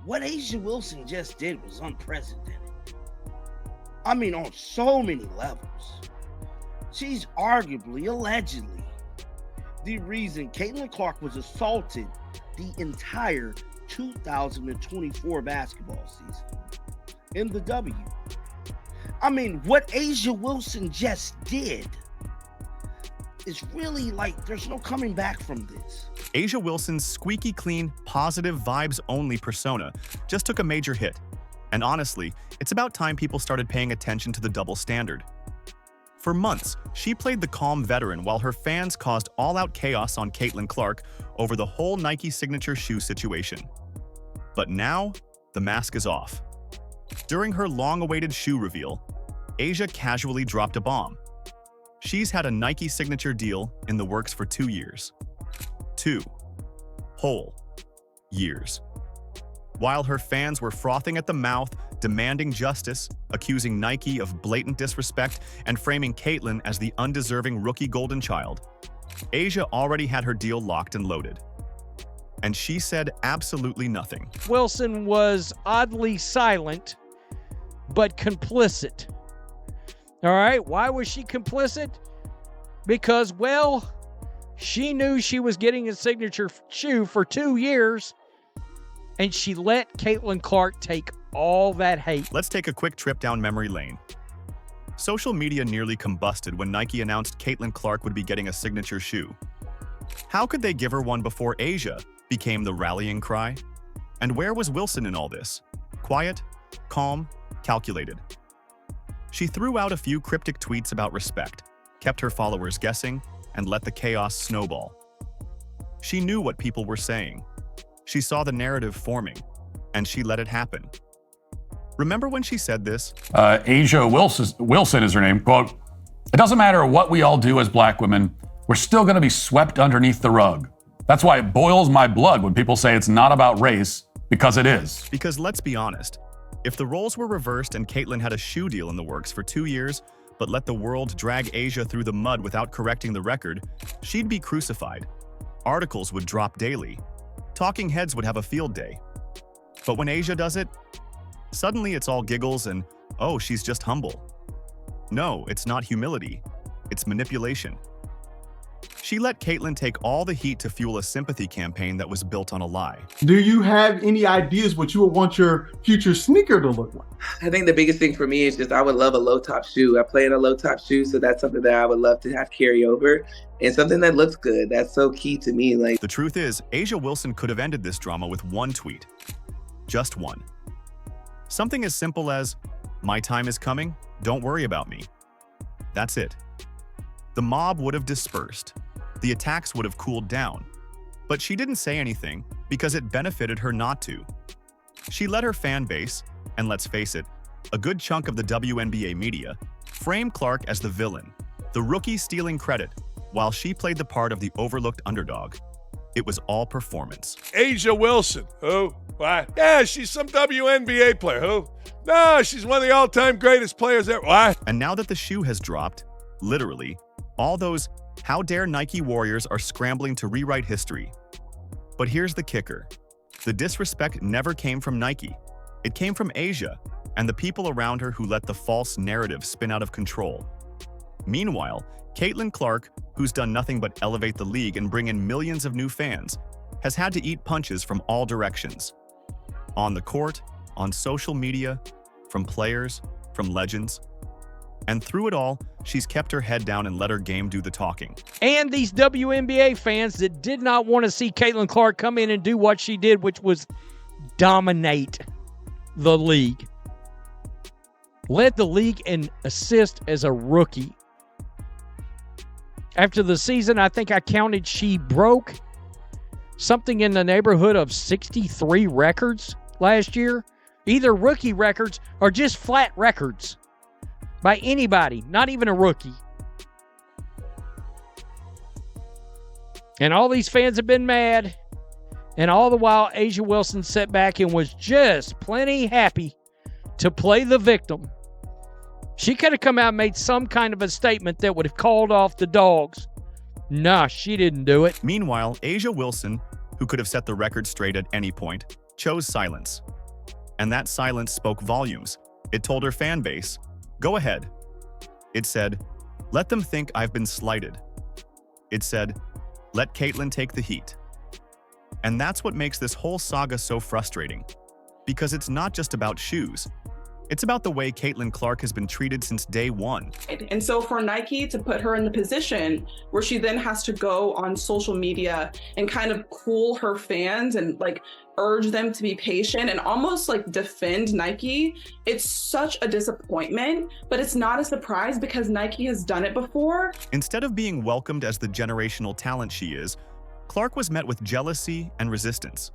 What A'ja Wilson just did was unprecedented. I mean, on so many levels. She's arguably, allegedly, the reason Caitlin Clark was assaulted the entire 2024 basketball season in the W. I mean, what A'ja Wilson just did is really like, there's no coming back from this. A'ja Wilson's squeaky clean, positive vibes only persona just took a major hit. And honestly, it's about time people started paying attention to the double standard. For months, she played the calm veteran while her fans caused all-out chaos on Caitlin Clark over the whole Nike signature shoe situation. But now, the mask is off. During her long-awaited shoe reveal, A'ja casually dropped a bomb. She's had a Nike signature deal in the works for 2 years. 2 whole years. While her fans were frothing at the mouth, demanding justice, accusing Nike of blatant disrespect, and framing Caitlin as the undeserving rookie golden child, A'ja already had her deal locked and loaded. And she said absolutely nothing. Wilson was oddly silent, but complicit. All right, why was she complicit? Because, well, she knew she was getting a signature shoe for 2 years, and she let Caitlin Clark take all that hate. Let's take a quick trip down memory lane. Social media nearly combusted when Nike announced Caitlin Clark would be getting a signature shoe. How could they give her one before A'ja became the rallying cry? And where was Wilson in all this? Quiet, calm, calculated. She threw out a few cryptic tweets about respect, kept her followers guessing, and let the chaos snowball. She knew what people were saying. She saw the narrative forming, and she let it happen. Remember when she said this? A'ja Wilson is her name. Quote, "It doesn't matter what we all do as black women, we're still going to be swept underneath the rug. That's why it boils my blood when people say it's not about race, because it is." Because let's be honest, if the roles were reversed and Caitlin had a shoe deal in the works for 2 years, but let the world drag A'ja through the mud without correcting the record, she'd be crucified. Articles would drop daily. Talking heads would have a field day. But when A'ja does it, suddenly it's all giggles and, oh, she's just humble. No, it's not humility. It's manipulation. She let Caitlin take all the heat to fuel a sympathy campaign that was built on a lie. Do you have any ideas what you would want your future sneaker to look like? I think the biggest thing for me is just I would love a low top shoe. I play in a low top shoe, so that's something that I would love to have carry over and something that looks good. That's so key to me. Like, the truth is, A'ja Wilson could have ended this drama with one tweet. Just one. Something as simple as, "My time is coming, don't worry about me." That's it. The mob would have dispersed. The attacks would have cooled down. But she didn't say anything because it benefited her not to. She let her fan base, and let's face it, a good chunk of the WNBA media, frame Clark as the villain, the rookie stealing credit, while she played the part of the overlooked underdog. It was all performance. A'ja Wilson. Who? Why? Yeah, she's some WNBA player. Who? No, she's one of the all-time greatest players ever. Why? And now that the shoe has dropped, literally, all those "How dare Nike warriors" are scrambling to rewrite history. But here's the kicker. The disrespect never came from Nike. It came from A'ja and the people around her who let the false narrative spin out of control. Meanwhile, Caitlin Clark, who's done nothing but elevate the league and bring in millions of new fans, has had to eat punches from all directions. On the court, on social media, from players, from legends. And through it all, she's kept her head down and let her game do the talking. And these WNBA fans that did not want to see Caitlin Clark come in and do what she did, which was dominate the league. Led the league in assists as a rookie. After the season, I think I counted she broke something in the neighborhood of 63 records last year. Either rookie records or just flat records. By anybody, not even a rookie. And all these fans have been mad. And all the while, A'ja Wilson sat back and was just plenty happy to play the victim. She could have come out and made some kind of a statement that would have called off the dogs. Nah, she didn't do it. Meanwhile, A'ja Wilson, who could have set the record straight at any point, chose silence. And that silence spoke volumes. It told her fan base, "Go ahead." It said, "Let them think I've been slighted." It said, "Let Caitlyn take the heat." And that's what makes this whole saga so frustrating. Because it's not just about shoes. It's about the way Caitlyn Clark has been treated since day one. And so for Nike to put her in the position where she then has to go on social media and kind of cool her fans and like urge them to be patient and almost like defend Nike, it's such a disappointment, but it's not a surprise because Nike has done it before. Instead of being welcomed as the generational talent she is, Clark was met with jealousy and resistance.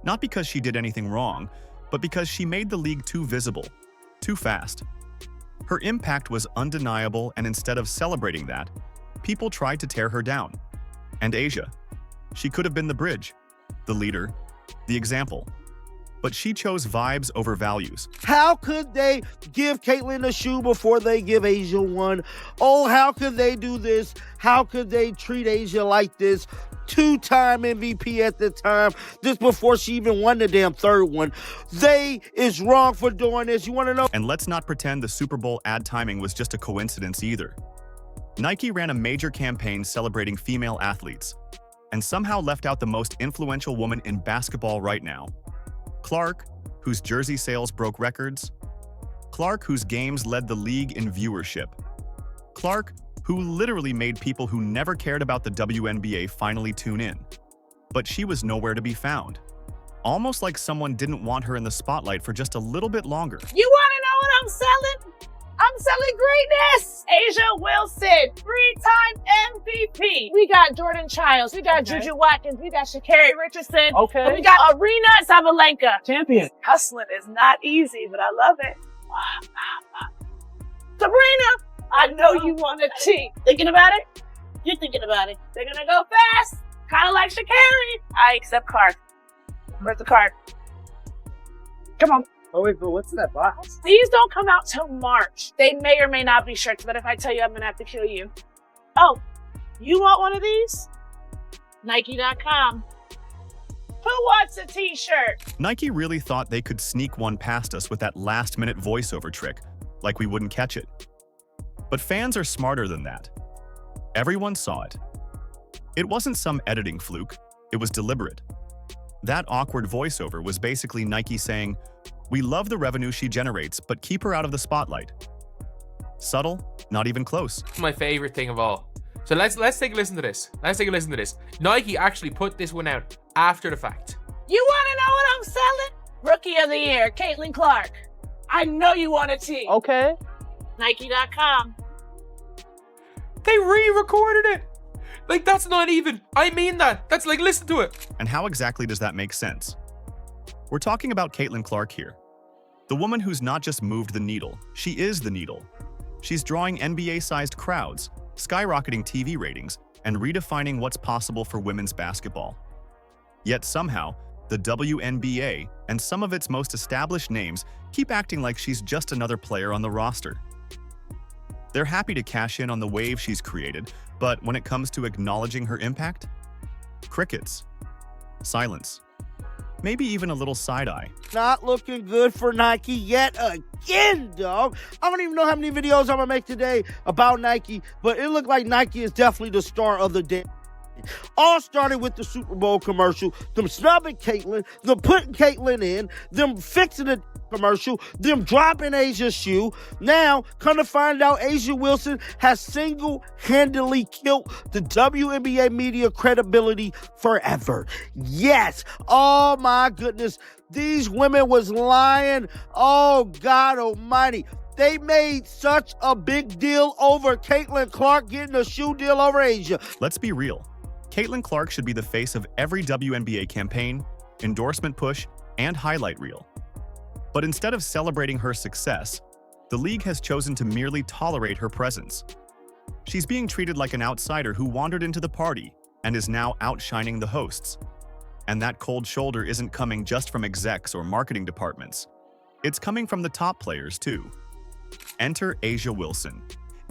Not because she did anything wrong, but because she made the league too visible, too fast. Her impact was undeniable, and instead of celebrating that, people tried to tear her down. And Asia, she could have been the bridge, the leader, the example. But she chose vibes over values. How could they give Caitlyn a shoe before they give Asia one? Oh, how could they do this? How could they treat Asia like this? Two-time MVP at the time, just before she even won the damn third one. They is wrong for doing this. You want to know? And let's not pretend the Super Bowl ad timing was just a coincidence either. Nike ran a major campaign celebrating female athletes, and somehow left out the most influential woman in basketball right now. Clark, whose jersey sales broke records. Clark, whose games led the league in viewership. Clark, who literally made people who never cared about the WNBA finally tune in. But she was nowhere to be found. Almost like someone didn't want her in the spotlight for just a little bit longer. You want to know what I'm selling? I'm selling greatness. Asia Wilson, 3-time MVP. We got Jordan Childs. We got Juju Watkins. We got Sha'Carri Richardson. Okay. And we got Arena Sabalenka. Champion. Hustling is not easy, but I love it. Sabrina, I know you want to cheat. Thinking about it? You're thinking about it. They're going to go fast. Kind of like Sha'Carri. I accept card. Where's the card? Come on. Oh wait, but what's in that box? These don't come out till March. They may or may not be shirts, but if I tell you, I'm going to have to kill you. Oh, you want one of these? Nike.com. Who wants a t-shirt? Nike really thought they could sneak one past us with that last-minute voiceover trick, like we wouldn't catch it. But fans are smarter than that. Everyone saw it. It wasn't some editing fluke, it was deliberate. That awkward voiceover was basically Nike saying, "We love the revenue she generates, but keep her out of the spotlight." Subtle, not even close. My favorite thing of all. So let's take a listen to this. Nike actually put this one out after the fact. You want to know what I'm selling? Rookie of the Year, Caitlyn Clark. I know you want a tee. Okay. Nike.com. They re-recorded it. Like, that's not even, I mean that. That's like, listen to it. And how exactly does that make sense? We're talking about Caitlyn Clark here. The woman who's not just moved the needle, she is the needle. She's drawing NBA-sized crowds, skyrocketing TV ratings, and redefining what's possible for women's basketball. Yet somehow, the WNBA and some of its most established names keep acting like she's just another player on the roster. They're happy to cash in on the wave she's created, but when it comes to acknowledging her impact, crickets, silence, maybe even a little side-eye. Not looking good for Nike yet again, dog. I don't even know how many videos I'm gonna make today about Nike, but it looked like Nike is definitely the star of the day. All started with the Super Bowl commercial, them snubbing Caitlyn, them putting Caitlyn in, them fixing the commercial, them dropping Asia's shoe. Now, come to find out, Asia Wilson has single-handedly killed the WNBA media credibility forever. Yes, oh my goodness, these women was lying. Oh God almighty. They made such a big deal over Caitlyn Clark getting a shoe deal over Asia. Let's be real. Caitlyn Clark should be the face of every WNBA campaign, endorsement push, and highlight reel. But instead of celebrating her success, the league has chosen to merely tolerate her presence. She's being treated like an outsider who wandered into the party and is now outshining the hosts. And that cold shoulder isn't coming just from execs or marketing departments. It's coming from the top players, too. Enter Asia Wilson.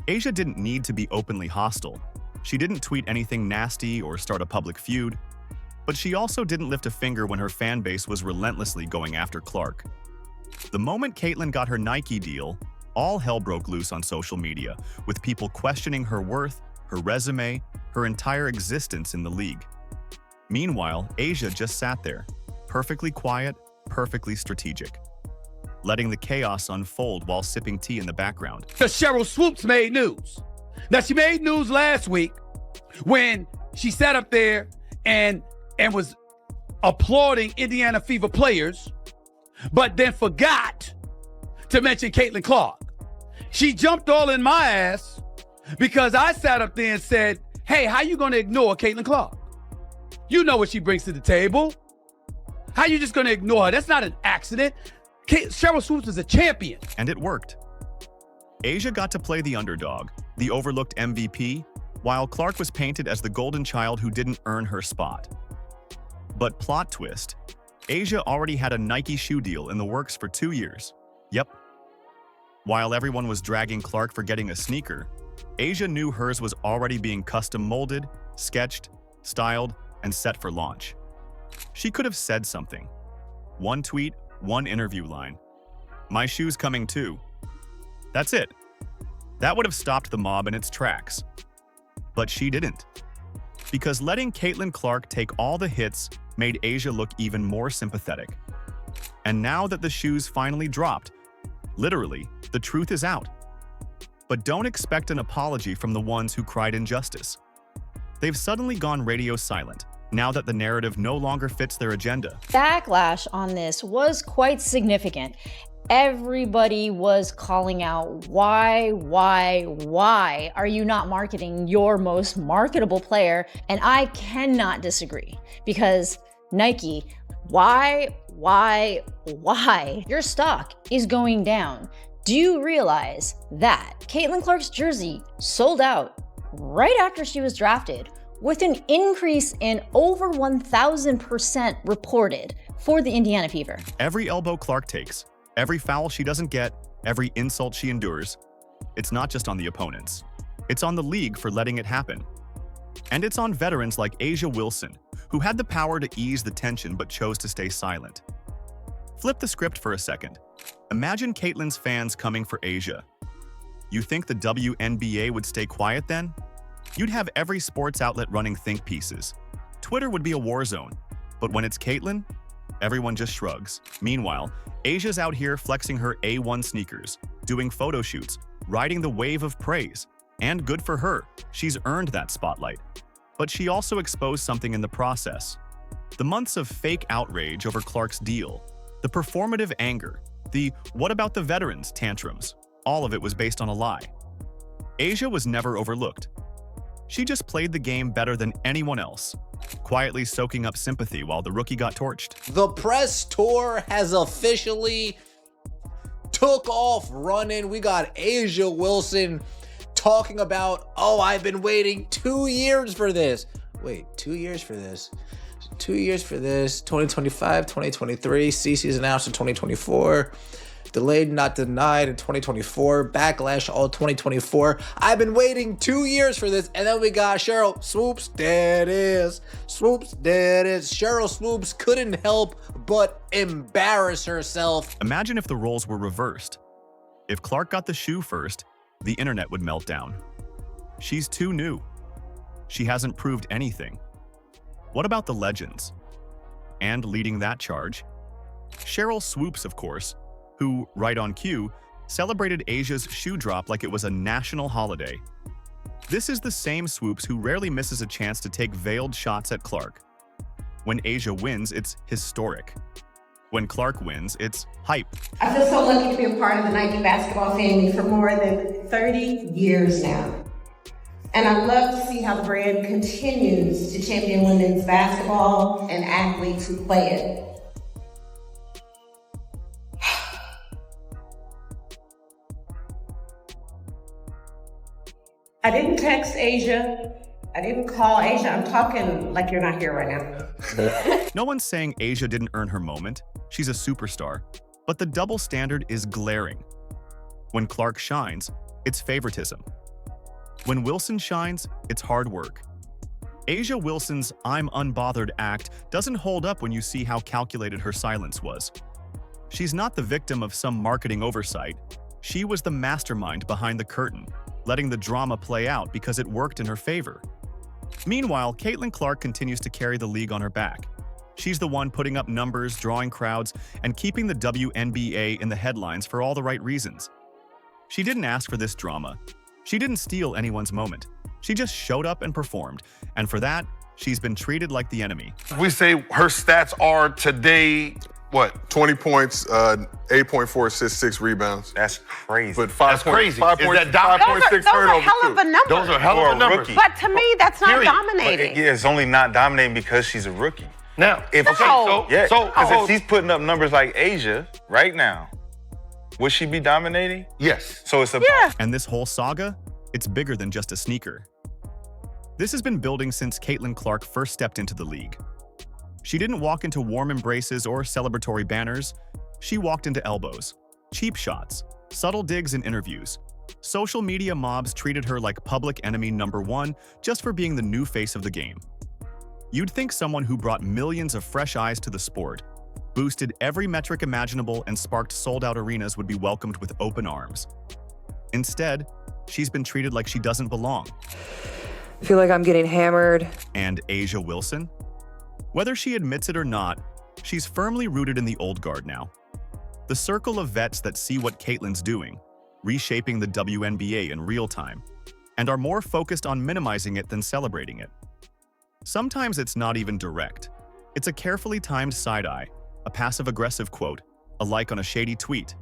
Asia didn't need to be openly hostile. She didn't tweet anything nasty or start a public feud. But she also didn't lift a finger when her fan base was relentlessly going after Clark. The moment Caitlyn got her Nike deal, all hell broke loose on social media, with people questioning her worth, her resume, her entire existence in the league. Meanwhile, Asia just sat there, perfectly quiet, perfectly strategic, letting the chaos unfold while sipping tea in the background. Because Cheryl Swoops made news. Now, she made news last week when she sat up there and was applauding Indiana Fever players, but then forgot to mention Caitlin Clark. She jumped all in my ass because I sat up there and said, hey, how you going to ignore Caitlin Clark? You know what she brings to the table. How you just going to ignore her? That's not an accident. Cheryl Swoops is a champion. And it worked. Asia got to play the underdog, the overlooked MVP, while Clark was painted as the golden child who didn't earn her spot. But plot twist, Asia already had a Nike shoe deal in the works for 2 years. Yep. While everyone was dragging Clark for getting a sneaker, Asia knew hers was already being custom molded, sketched, styled, and set for launch. She could have said something. One tweet, one interview line. My shoe's coming too. That's it. That would have stopped the mob in its tracks. But she didn't. Because letting Caitlin Clark take all the hits made Asia look even more sympathetic. And now that the shoes finally dropped, literally, the truth is out. But don't expect an apology from the ones who cried injustice. They've suddenly gone radio silent, now that the narrative no longer fits their agenda. Backlash on this was quite significant. Everybody was calling out, why are you not marketing your most marketable player? And I cannot disagree, because Nike, why? Your stock is going down. Do you realize that Caitlin Clark's jersey sold out right after she was drafted, with an increase in over 1,000% reported for the Indiana Fever? Every elbow Clark takes, every foul she doesn't get, every insult she endures, it's not just on the opponents. It's on the league for letting it happen. And it's on veterans like Asia Wilson, who had the power to ease the tension but chose to stay silent. Flip the script for a second. Imagine Caitlyn's fans coming for Asia. You think the WNBA would stay quiet then? You'd have every sports outlet running think pieces. Twitter would be a war zone. But when it's Caitlyn, everyone just shrugs. Meanwhile, Asia's out here flexing her A1 sneakers, doing photo shoots, riding the wave of praise. And good for her, she's earned that spotlight. But she also exposed something in the process. The months of fake outrage over Clark's deal, the performative anger, the "what about the veterans" tantrums, all of it was based on a lie. Asia was never overlooked. She just played the game better than anyone else, quietly soaking up sympathy while the rookie got torched. The press tour has officially took off running. We got Asia Wilson talking about, oh, I've been waiting 2 years for this. Wait, 2 years for this? 2 years for this, 2025, 2023, CC's announced in 2024. Delayed, not denied in 2024. Backlash all 2024. I've been waiting 2 years for this. And then we got Cheryl Swoops. There it is. Swoops, there it is. Cheryl Swoops couldn't help but embarrass herself. Imagine if the roles were reversed. If Clark got the shoe first, the internet would melt down. She's too new. She hasn't proved anything. What about the legends? And leading that charge, Cheryl Swoops, of course, who, right on cue, celebrated Asia's shoe drop like it was a national holiday. This is the same Swoops who rarely misses a chance to take veiled shots at Clark. When Asia wins, it's historic. When Clark wins, it's hype. I feel so lucky to be a part of the Nike basketball family for more than 30 years now. And I love to see how the brand continues to champion women's basketball and athletes who play it. I didn't text Asia. I didn't call Asia. I'm talking like you're not here right now. No one's saying Asia didn't earn her moment. She's a superstar. But the double standard is glaring. When Clark shines, it's favoritism. When Wilson shines, it's hard work. A'ja Wilson's "I'm unbothered" act doesn't hold up when you see how calculated her silence was. She's not the victim of some marketing oversight. She was the mastermind behind the curtain, letting the drama play out because it worked in her favor. Meanwhile, Caitlin Clark continues to carry the league on her back. She's the one putting up numbers, drawing crowds, and keeping the WNBA in the headlines for all the right reasons. She didn't ask for this drama. She didn't steal anyone's moment. She just showed up and performed, and for that, she's been treated like the enemy. We say her stats are today, what? 20 points, 8.4 assists, 6 rebounds. That's crazy. But 5.6 Is that turnovers. Those are hell of a number. Those are hell of a numbers. But to me, that's not Period. dominating. Yeah, it's only not dominating because she's a rookie. Now, if if she's putting up numbers like A'ja right now, would she be dominating? Yes. So it's a And this whole saga, it's bigger than just a sneaker. This has been building since Caitlin Clark first stepped into the league. She didn't walk into warm embraces or celebratory banners. She walked into elbows, cheap shots, subtle digs in interviews. Social media mobs treated her like public enemy number one just for being the new face of the game. You'd think someone who brought millions of fresh eyes to the sport, boosted every metric imaginable, and sparked sold-out arenas would be welcomed with open arms. Instead, she's been treated like she doesn't belong. I feel like I'm getting hammered. And A'ja Wilson? Whether she admits it or not, she's firmly rooted in the old guard now. The circle of vets that see what Caitlin's doing, reshaping the WNBA in real time, and are more focused on minimizing it than celebrating it. Sometimes it's not even direct. It's a carefully timed side-eye, a passive-aggressive quote, a like on a shady tweet.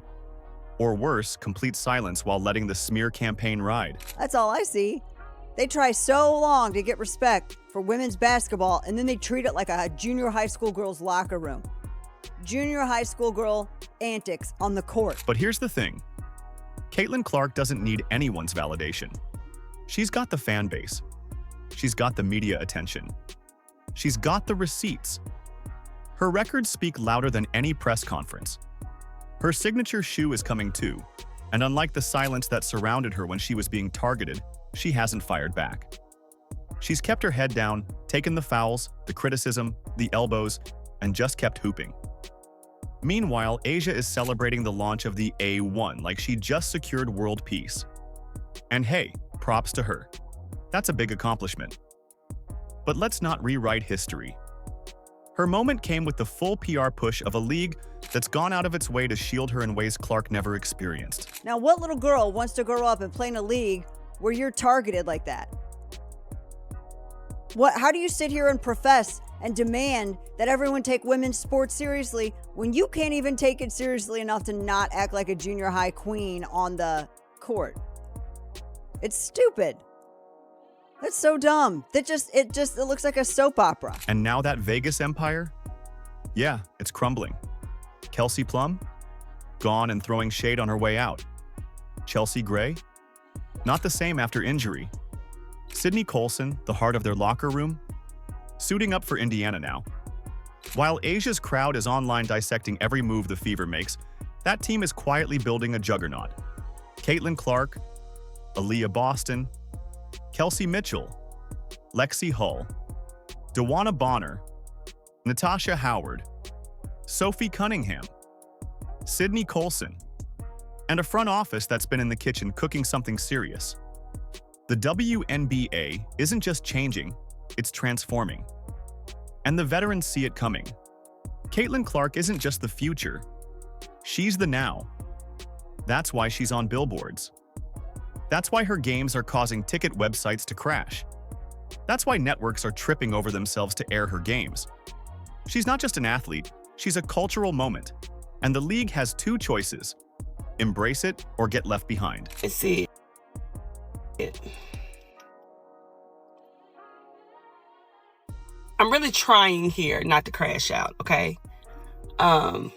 Or worse, complete silence while letting the smear campaign ride. That's all I see. They try so long to get respect for women's basketball, and then they treat it like a junior high school girl's locker room. Junior high school girl antics on the court. But here's the thing. Caitlin Clark doesn't need anyone's validation. She's got the fan base. She's got the media attention. She's got the receipts. Her records speak louder than any press conference. Her signature shoe is coming too, and unlike the silence that surrounded her when she was being targeted, she hasn't fired back. She's kept her head down, taken the fouls, the criticism, the elbows, and just kept hooping. Meanwhile, A'ja is celebrating the launch of the A1 like she just secured world peace. And hey, props to her. That's a big accomplishment. But let's not rewrite history. Her moment came with the full PR push of a league that's gone out of its way to shield her in ways Clark never experienced. Now, what little girl wants to grow up and play in a league where you're targeted like that? How do you sit here and profess and demand that everyone take women's sports seriously when you can't even take it seriously enough to not act like a junior high queen on the court? It's stupid. That's so dumb. It looks like a soap opera. And now that Vegas empire? Yeah, it's crumbling. Kelsey Plum? Gone and throwing shade on her way out. Chelsea Gray? Not the same after injury. Sydney Colson, the heart of their locker room? Suiting up for Indiana now. While Asia's crowd is online dissecting every move the Fever makes, that team is quietly building a juggernaut. Caitlin Clark, Aaliyah Boston, Kelsey Mitchell, Lexi Hull, DeWanna Bonner, Natasha Howard, Sophie Cunningham, Sydney Colson, and a front office that's been in the kitchen cooking something serious. The WNBA isn't just changing, it's transforming. And the veterans see it coming. Caitlin Clark isn't just the future, she's the now. That's why she's on billboards. That's why her games are causing ticket websites to crash. That's why networks are tripping over themselves to air her games. She's not just an athlete, she's a cultural moment. And the league has two choices: embrace it or get left behind. I see it. I'm really trying here not to crash out, okay? I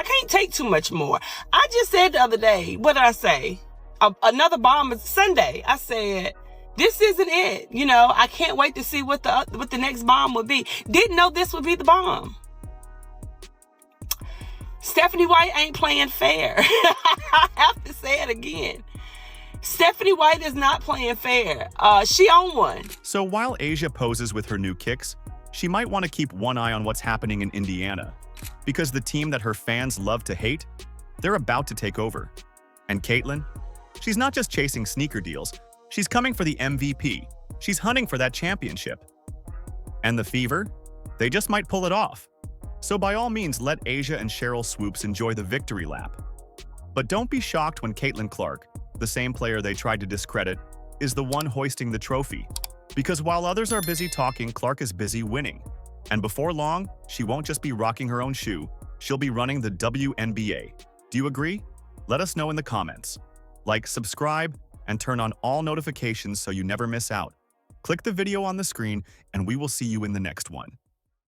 can't take too much more. I just said the other day, what did I say? Another bomb is Sunday. I said, this isn't it. You know, I can't wait to see what the next bomb would be. Didn't know this would be the bomb. Stephanie White ain't playing fair. I have to say it again. Stephanie White is not playing fair. She on one. So while Asia poses with her new kicks, she might want to keep one eye on what's happening in Indiana, because the team that her fans love to hate, they're about to take over. And Caitlin? She's not just chasing sneaker deals, she's coming for the MVP. She's hunting for that championship. And the Fever? They just might pull it off. So by all means, let Asia and Cheryl Swoops enjoy the victory lap. But don't be shocked when Caitlin Clark, the same player they tried to discredit, is the one hoisting the trophy. Because while others are busy talking, Clark is busy winning. And before long, she won't just be rocking her own shoe, she'll be running the WNBA. Do you agree? Let us know in the comments. Like, subscribe, and turn on all notifications so you never miss out. Click the video on the screen, and we will see you in the next one.